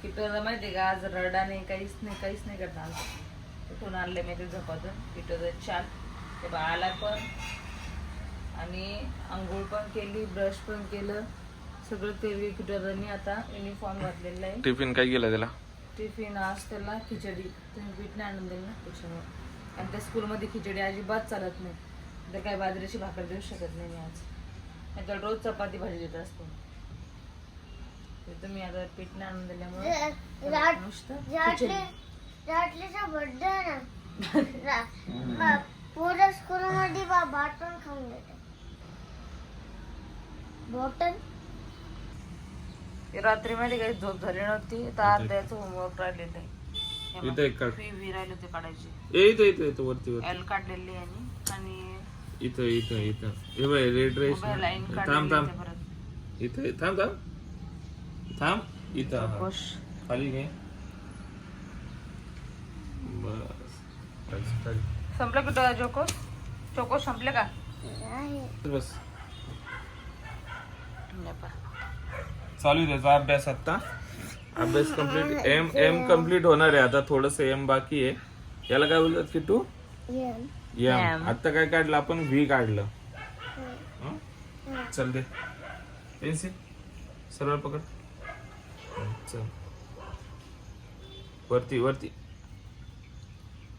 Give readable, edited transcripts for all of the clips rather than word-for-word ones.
किटोला माहिती का आज रडा नाही काहीच नाही करणार आज. कुठून आणले मी ते झपातून किटोचं छान ते बाळाला पण आणि आंघोळ पण केली, ब्रश पण केलं, सगळं केली किटोनी. आता युनिफॉर्म घातलेला आहे. टिफिन काय केलं त्याला? टिफिन आज त्याला खिचडी, तुम्ही पीठ नाही आणून दिलं ना त्याच्यामुळे. आणि त्या स्कूलमध्ये खिचडी अजिबात चालत नाही, तर काय बाजरीची भाकर देऊ शकत नाही मी आज. नाही तर रोज चपाती भाजी देत असतो. तुम्ही आता पीठ नाही आणून दिल्यामुळे नुसतं खिचडी. पूर्ण स्कूलमध्ये बाटण खाऊन देते. बॉटल रात्री मध्ये काही झोप झाली नव्हती, तर आज त्याचं होमवर्क राहिलेलं आहे. इथं एक काढ. फी राहिले होते काढायची. इथं वरती एल काढलेली आहे आणि इथं हे बाय रेड रेस. लाईन थांब काढलेली थांब परत. इथं थांब इथं खाली घे. बस संपलं कुठं चोको संपले का? बस चालू आहे त्याचा अभ्यास. आता अभ्यास कम्प्लीट एम कम्प्लीट होणार आहे. आता थोडस एम बाकी आहे. याला काय बोलतात की तू एम. आता काय काढलं आपण? व्ही काढलं. चल दे पेन्सिल सरळ पकड. चल वरती वरती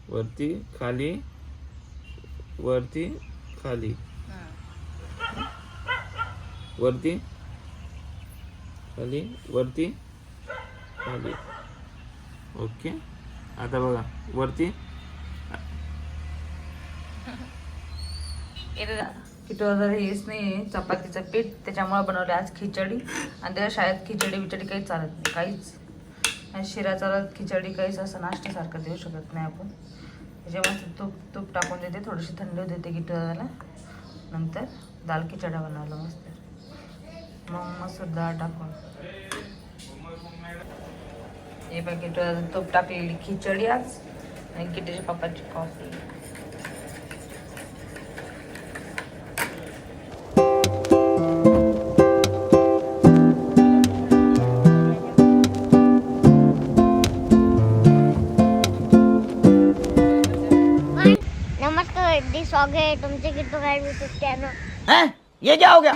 वरती खाली वरती खाली वरती खाली वरती खाली. ओके. आता बघा वरती. किटोला हेच नाही चपातीचं पीठ, त्याच्यामुळे बनवले आज खिचडी. आणि त्या शाळेत खिचडी बिचडी काही चालत नाही, काहीच. आणि शिरा चालत, खिचडी काहीच असं नाश्त्यासारखं देऊ शकत नाही आपण. त्याच्यामुळे तूप टाकून देते, थोडीशी थंडी देते किटोला. नंतर दाल खिचडा बनवला मस्त, मग मसूर डाळ टाकून. हे बघ किटोला तूप टाकलेली खिचडी आज, आणि किटीच्या पप्पाची कॉफी. स्वागत है तुमसे किट्टू गाइड यूट्यूब चैनल. हैं? ये क्या हो गया?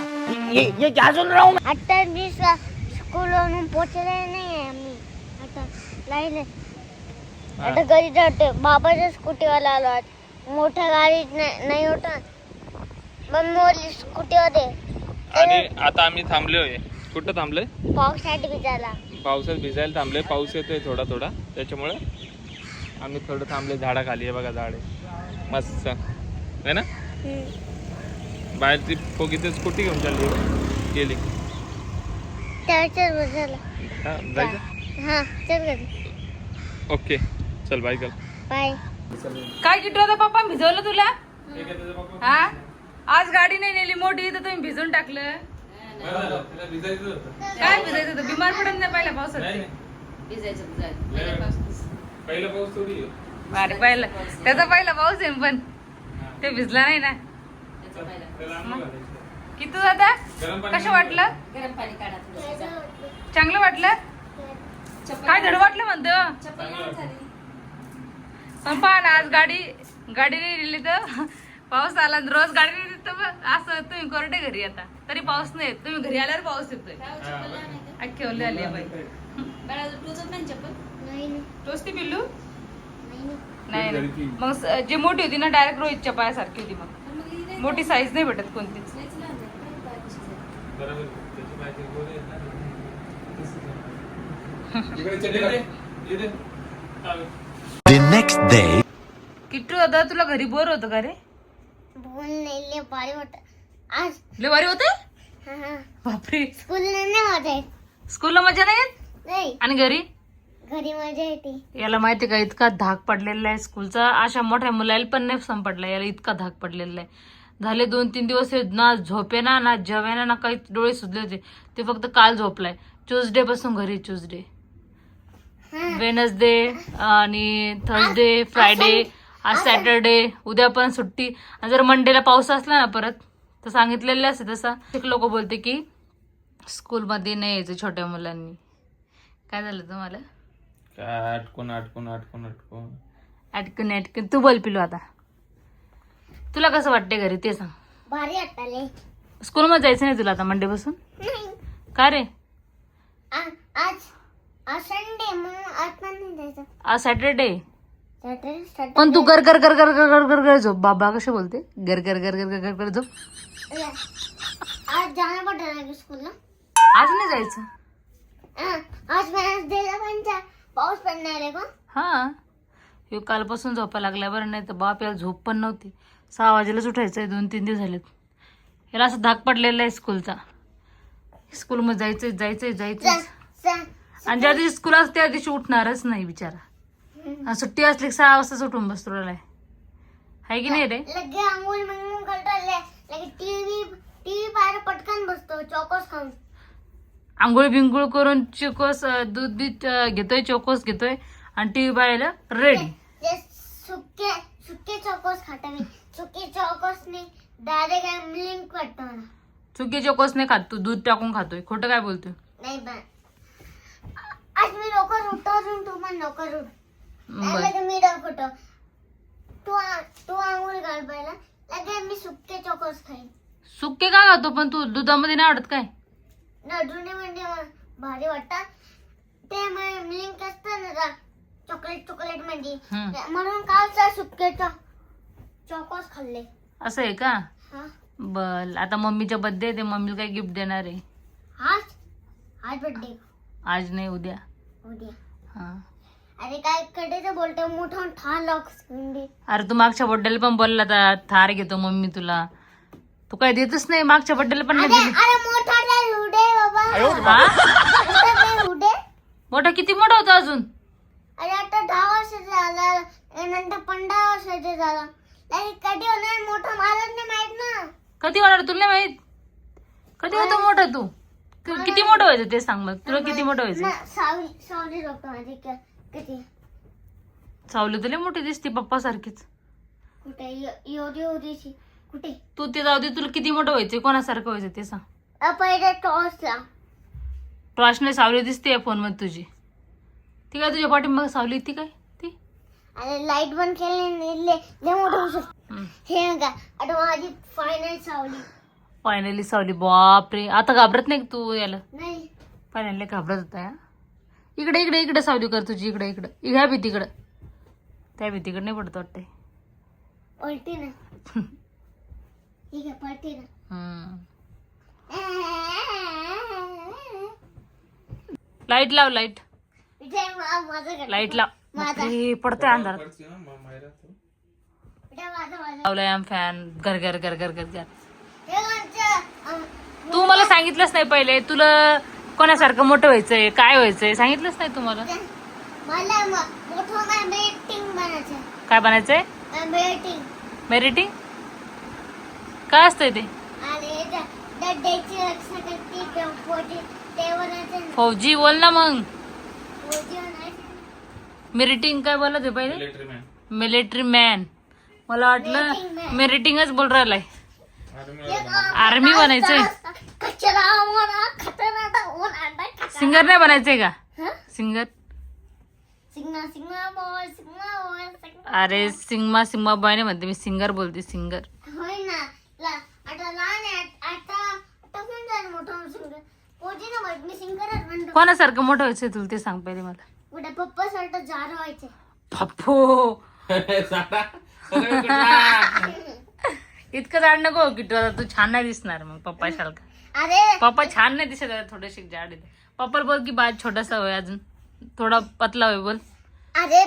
ये क्या सुन रहा हूँ मैं? आता मी स्कूलवरून पोचले नाही आम्ही. आता लाईन आता घरी जाते. बाबाच्या स्कूटीवाला आलो आज. मोठ्या गाडीत नाही होता, पण मोठी स्कूटी होते. आणि आता आम्ही थांबलोय. कुठं थांबलोय? पावसात भिजायला. पावसात भिजायला थांबलोय. पाऊस येतोय थोडा थोडा, त्याच्यामुळे आम्ही थोडं थांबलोय. झाडाखाली आहे बघा, झाड आहे मस्त आहे ना. बाहेरची फोगीची स्कूटी घेऊन चालली गेली. त्याच्याच बसायला जायचं. हा चल घरी. ओके चल बाय. कर बाय. काय किटू पप्पा भिजवलं तुला? हा आज गाडी नाही नेली मोठी, तर तुम्ही भिजून टाकलं. काय भिजायचं होतं? बिमार पडत नाही पहिल्या पावसात. पहिला पाऊस थोडी. अरे पहिला त्याचा पहिला पाऊस आहे, पण ते भिजला नाही ना. किती दादा कसं वाटलं? चांगलं वाटलं? काय धड वाटलं म्हणतो? पण पहा ना, आज गाडी नाही दिली तर पाऊस आला. रोज गाडी नाही दिली तर असं तुम्ही कोरडे घरी आता तरी पाऊस नाही येत. तुम्ही घरी आल्यावर पाऊस येतोय. अख्खी आली बाई. टोचती पिल्लू नाही. मग जी मोठी होती ना, डायरेक्ट रोहितच्या पायासारखी होती. मग मोठी साईज नाही भेटत कोणतीच. किट्टू दादा तुला घरी बोर होतं का रे? लय भारी होतं आज. लय भारी होतं. बापरे, स्कूलला नाही मजा येत. स्कूलला मजा नाही येत. नाही, आणि घरी मजा येते. याला माहिती का, इतका धाक पडलेला आहे स्कूलचा. अशा मोठ्या मुलाला पण नाही संपडला, याला इतका धाक पडलेला आहे. झाले 2-3 दिवस ना झोपेना ना जेवेना ना काही. डोळे सुजले होते ते, फक्त काल झोपलाय. ट्यूसडे पासून घरी. ट्यूसडे, वेनसडे आणि थर्सडे, फ्रायडे, आज सॅटरडे, उद्या पण सुट्टी. आणि जर मंडेला पाऊस असला ना परत, तर सांगितलेलं असते तसा. लोक बोलते की स्कूलमध्ये नाही यायचं छोट्या मुलांनी, काय झालं तुम्हाला? काय अटकून अटकून अटकून अटकून अटकून अटकून. तू बोल पिलू आता. तुला कसं वाटते घरी ते सांग. भारी वाटले. स्कूलमध्ये जायचं नाही तुला आता मंडे पासून? का रे? आज आज संडे म्हणून आज पण नाही जायचं. आज सॅटरडे. सॅटरडे पण तू गर गर गर गर गर गर गर गर झोप. बाबा कसे बोलते? गर गर गर गर गर गर गर झोप. आज जाणार पडलं स्कूलला. आज नाही जायचं. आज वेनसडेला पण पाऊस पडणार आहे का? हा, हे कालपासून झोपा लागल्या बरं, नाही तर बाप याला झोप पण नव्हती. 6 वाजेलाच उठायचंय. 2-3 दिवस झालेत याला. असं धाक पडलेला आहे स्कूलचा. स्कूलमध्ये जायचंय जायचंय जायचंय. आणि ज्या दिवशी स्कूल असते त्या दिवशी उठणारच नाही बिचारा. आणि सुट्टी असली 6 वाजताच उठून बसतो राहिलाय. आहे की नाही रे? लगे आंघोळ मंगून करतो. लगे टीव्ही पाहायला पटकन बसतो चॉकोस खाऊन. आंघोळ बिंगोळ करून चोकोस दूध घेतोय, चोकोस घेतोय आणि टीव्ही पाहायला रेडी. सुके सुके चॉकोस खाता मी. सुके चॉकोसने डायरेक्ट लिंक वाटतो मला. चुकी चोकोस नाही खात तू, दूध टाकून खातोय. खोटं काय बोलतोय? नाही पण आज मी लवकर उठतो अजून तू पण लवकर उठ. बरं. लगे मी उठतो. तू आंघोळ घाल पहिला. लगे मी सुके चॉकोस खाईन. सुके का खातो पण तू? दुधामध्ये नाही आवडत काय? नडुने म्हणजे भारी वाटतात ते. लिंक असतं ना चॉकलेट मध्ये म्हणून कालचा सुके चॉकोस खाल्ले. असं आहे का? हा बर. आता मम्मीचा बर्थडे ते मम्मीला काय गिफ्ट देणार आहे? आज बर्थडे. आज नाही, उद्या. हा. अरे काय कडे बोलतो मोठा ठार लॉक्स. अरे तू मागच्या बर्थडेला पण बोलला तर थार घेतो मम्मी तुला. तू काय देतच नाही. मागच्या बर्थडेला पण नाही दिली. अरे मोठा लुडे बाबा. हा? लुडे मोठा किती मोठा होता अजून? अरे आता 10 वर्षाचा झाला. नंतर 15 वर्षाचा झाला. कधी होणार मोठा मला नाही माहित ना. कधी होणार तुला नाही माहित? कधी होतो मोठा तू? किती मोठं व्हायचं ते सांग मग. तुला किती मोठं व्हायचं? सावली लोक माझी किती. सावली तुला मोठी दिसते पप्पा सारखीच. कुठे एवढी कुठे? तू ते जाऊ दे. तुला किती मोठं व्हायचं? कोणासारखं व्हायचं ते सांग. पहिले टॉसला टॉर्चने सावली दिसते फोन मध्ये तुझी. ती काय तुझ्या पाठीमागे सावली ती काय ती? आणि लाईट बंद केली लय मोठं होऊ शकतो. हे का आता माझी फायनल सावली. फायनली सावली. बापरे. आता घाबरत नाही तू याला? नाही फायनली घाबरत होता. इकडे इकडे इकडे सावली कर तुझी. इकडे इकडे ह्या भीतीकडं. त्या भीतीकडे नाही पडत वाटतंय. पलटी ना. ठीक आहे पलटी ना. लाईट लाव. लाईट माझं लाईट लाव. बापरे, पडतोय अंधारात. लावलाय आम फॅन. घर घर घर घर घर घर. तू मला सांगितलंच नाही पहिले. तुला कोणासारखं मोठं व्हायचंय, काय व्हायचंय सांगितलंच नाही तुम्हाला. मला मोठं मेरिटिंग बनायचं. काय बनायचंय? मेरिटिंग काय असतंय ते? आणि द्यायची रक्षा करते फौजी ते बनायचं. फौजी बोल ना मग. फौजी बनायचं. मेरिटिंग काय बोलत आहे पहिले? Military man. Military man. मला वाटलं मेरिटिंगच बोल राहिलाय. आर्मी बनायचंय. सिंगर नाही बनायचंय का? सिंगर. अरे सिंगमा बॉय नाही म्हणते मी. सिंगर बोलते. सिंगर. होय ना. आता लहान आहे. आता पण झालं मोठं सिंगर. फौजी ना मी सिंगरच म्हणतो. कोणासारखं मोठं व्हायचंय तुला ते सांग पहिले मला. उद्या पप्पा सारखं जार व्हायचे. पप्पो. इतकं जाड नको किट्टू. आता तू छान नाही दिसणार मग पप्पा सारखं. अरे पप्पा छान नाही दिसत. थोडेसे जाड येते. पप्पा बोल की बाज छोटासा होय अजून. थोडा पतला होय बोल. अरे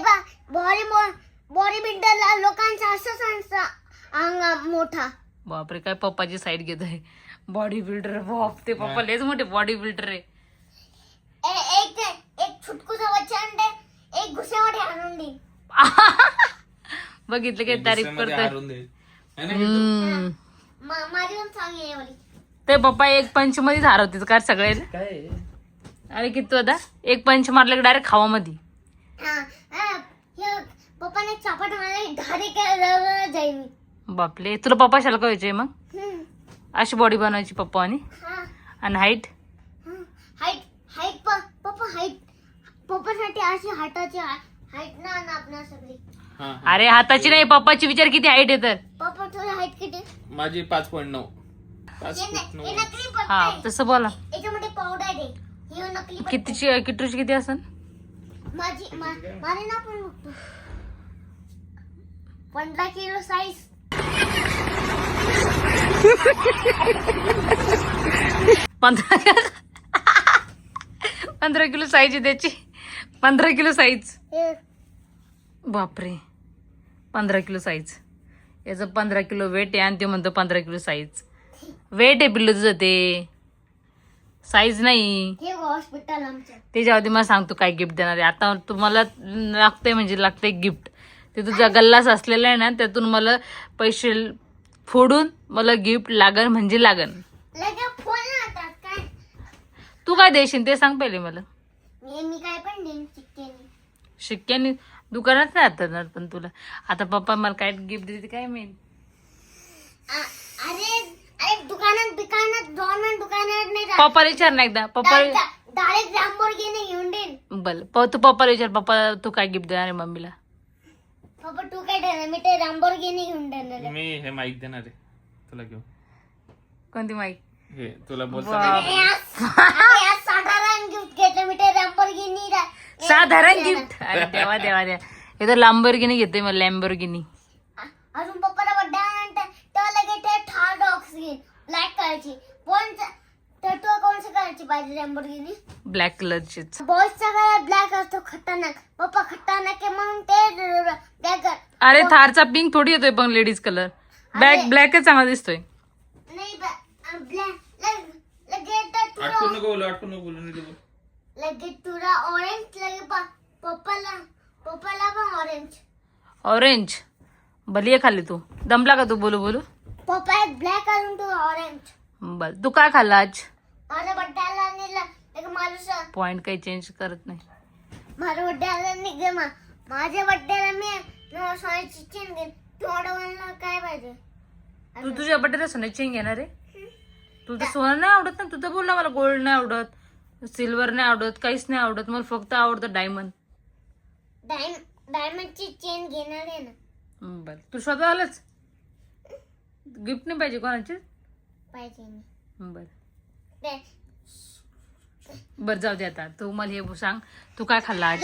बॉडी बिल्डरला लोकांचा असं अंग मोठा. बापरे काय पप्पाची साईड घेत आहे. Body builder. बाप ते पप्पा लयच मोठे बॉडी बिल्डर आहे. एक छुटकूसा बच्चा आणते. एक घुसेमध्ये आणून दे. बघितलं काय तारीफ करतोय. माझी पण सांगे ते पप्पा एक पंच मध्ये हारवते काय सगळ्याला. काय अरे किती होता? एक पंच मारलं की डायरेक्ट खावा मध्ये. पप्पाने चापट मारला डायरेक्ट जाईल. बापले. तुला पप्पा शाला व्हायचंय मग? अशी बॉडी बनवायची पप्पा आणि हाईट. हाईट पप्पा हाईट अशी हाताची हाईट ना आपल्या सगळी. हा अरे हाताची नाही, पप्पाची विचार किती हाईट आहे तर. पप्पा तुझी हाईट किती? माझी 5.9. हे नकली पट्टा हा आहे. तसं बोला. याच्यामध्ये पावडर आहे. हे नकली पट्टा. कितीची किटूची किती असन? माझी ना पण बघतो 15 किलो साईज. 15 किलो साईज आहे त्याची. 15 किलो साईज. हे बापरे, 15 किलो साईज. याचं 15 किलो वेट आहे आणि ते म्हणतो 15 किलो साईज. वेट आहे पिल्लू तुझं, ते साईज नाही. हे हॉस्पिटल आमचं. त्याच्या आधी मला सांगतो काय गिफ्ट देणार आहे. आता तुम्हाला लागतंय म्हणजे लागतंय गिफ्ट. ते तुझा गल्लास असलेला आहे ना, त्यातून मला पैसे फोडून मला गिफ्ट लागन म्हणजे लागन. लगे फोन आणतात काय? तू काय देशील ते सांग पहिले मला. मी काय पण देईन चिक्केनी. शिक्क्यानी दुकानात नाही आता पण तुला. आता पप्पा मला काय गिफ्ट देते काय माहिती. अरे दुकानात गव्हर्नमेंट दुकानात नाही पप्पाला विचार ना एकदा. पप्पा डायरेक्ट लॅम्बोर्गिनी घेऊन देईन. तू पप्पाला विचार, पप्पा तू काय गिफ्ट देणार आहे मम्मीला. पप्पा तू काय देणार? मी ते लॅम्बोर्गिनी घेऊन देणार आहे. मी हे माईक देणार आहे तुला घेऊ. कोणती माईक? हे तुला बोलता अरे आज साधारण गिफ्ट घेतलं मी ते लॅम्बोर्गिनी. साधारण गिफ्ट. अरे देवा देवा देवा, हे तर लॅम्बोर्गिनी घेतोय मला, लॅम्बोर्गिनी. अजून पप्पाला बड्डे तेव्हा लगेच ते थार डॉग्स घेईन ब्लॅक कलरची. तर तू कोणची कलरची पाहिजे लॅम्बोर्गिनी? ब्लॅक कलरचीच. बॉयजचा कलर ब्लॅक असतो खतरनाक. पप्पा खतरनाक आहे म्हणून ते ब्लॅक. अरे थारचा पिंक थोडी येतोय पण लेडीज कलर. ब्लॅकच चांगला दिसतोय. नाही ब्लॅक लगेच आठवण नको बोलू नाही बोल. लगेच तुला ऑरेंज लगे पप्पाला पण ऑरेंज. ऑरेंज बलिये खाल्ली तू. दमला का तू बोलू बोलू. पप्पा ब्लॅक अजून तू ऑरेंज. बर तू काय खाल्ला आज? माझ्या बड्डेला नेलं माझं पॉइंट काही चेंज करत नाही. माझ्या बड्डेला निघे माझ्या बड्डेला मी सोन्याची चेन घेईन. तोडवायला काय पाहिजे? तू तुझ्या बड्डेला सोन्याची चेन घेणार आहे? तुला सोनं नाही आवडत ना. तू तर बोलला मला गोल्ड नाही आवडत, सिल्वर नाही आवडत, काहीच नाही आवडत. मला फक्त आवडतं डायमंड. डायमंडची चेन घेणार आहे ना. बर तू स्वतः आलंच. गिफ्ट नाही पाहिजे कोणाची? पाहिजे मी. बर ते बर जाऊ दे आता. तू मला हे सांग, तू काय खाल्ला आज?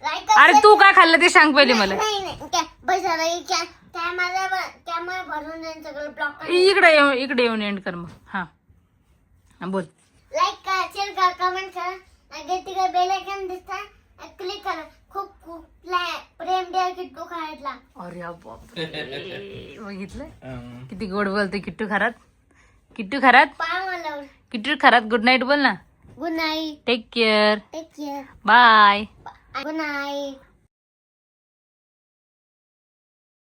लाईक अरे तू काय खाल्लं ते सांग पहिले मला. नाही बस झालं. कॅमेरा भरून जाईल सगळं ब्लॉक. इकडे येऊन एंड कर मग. हा बोल. लाईक करा, शेअर करा, कमेंट करा. अगे तिकडे बेल आयकॉन दिसतं क्लिक करा. खूप प्रेम द्या किट्टू खायला. अरे बापरे, बघितलं किती गोड बोलते किट्टू खरात. किट्टू खरात, पाय मला. किट्टू खरात. गुड नाईट बोल ना. Good night. Take care. Take care. Bye. Good night.